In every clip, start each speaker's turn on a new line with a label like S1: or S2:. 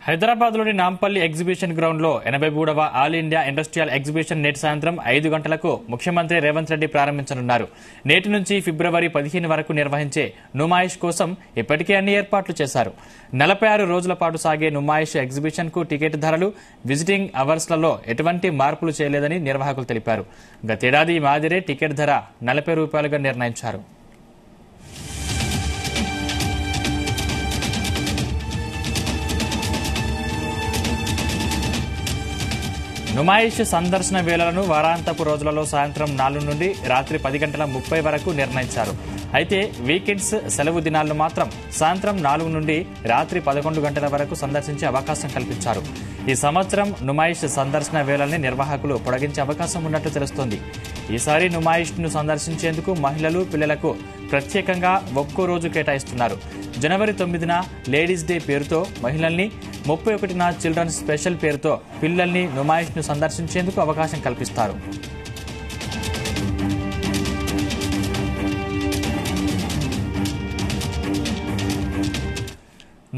S1: హైదరాబాద్లోని నాంపల్లి ఎగ్జిబిషన్ గ్రౌండ్లో 83వ all India industrial exhibition నేటి సాయంత్రం 5 గంటలకు ముఖ్యమంత్రి రేవంత్ రెడ్డి ప్రారంభించనున్నారు. నేటి నుంచి ఫిబ్రవరి 15 వరకు నిర్వహించే నుమాయిష్ కోసం ఇప్పటికే అన్ని ఏర్పాట్లు చేశారు. 46 రోజుల పాటు సాగే నుమాయిష్ ఎగ్జిబిషన్ కు టికెట్ ధరలు, విజిటింగ్ అవర్స్లలో ఎటువంటి మార్పులు చేయలేదని నిర్వాహకులు తెలిపారు. గతేడాది మాదిరే టికెట్ ధర 40 రూపాయలుగా నిర్ణయించారు. నుమాయిష్ సందర్శన వేళలను వారాంతపు రోజులలో సాయంత్రం 4 నుండి రాత్రి 10:30 వరకు నిర్ణయించారు. అయితే వీకెండ్స్, సెలవు దినాలను మాత్రం సాయంత్రం 4 నుండి రాత్రి 11 గంటల వరకు సందర్శించే అవకాశం కల్పించారు. ఈ సంవత్సరం నుమాయిష్ సందర్శన వేళల్ని నిర్వాహకులు పొడిగించే అవకాశం ఉన్నట్లు తెలుస్తోంది. ఈసారి నుమాయిష్ ను సందర్శించేందుకు మహిళలు, పిల్లలకు ప్రత్యేకంగా ఒక్కో రోజు కేటాయిస్తున్నారు. జనవరి 9న లేడీస్ డే పేరుతో మహిళల్ని, 31న చిల్డ్రన్స్ స్పెషల్ పేరుతో పిల్లల్ని నుమాయిష్ ను సందర్శించేందుకు అవకాశం కల్పిస్తారు.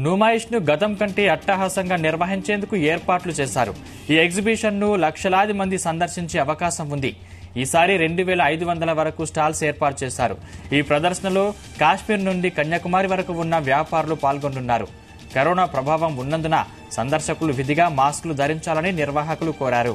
S1: నుమాయిష్ ను గతం కంటే అట్టహాసంగా నిర్వహించేందుకు ఏర్పాట్లు చేశారు. ఈ ఎగ్జిబిషన్ ను లక్షలాది మంది సందర్శించే అవకాశం ఉంది. ఈసారి 2500 వరకు స్టాల్స్ ఏర్పాటు చేశారు. ఈ ప్రదర్శనలో కాశ్మీర్ నుండి కన్యాకుమారి వరకు ఉన్న వ్యాపారులు పాల్గొంటున్నారు. కరోనా ప్రభావం ఉన్నందున సందర్శకులు విధిగా మాస్కులు ధరించాలని నిర్వాహకులు కోరారు.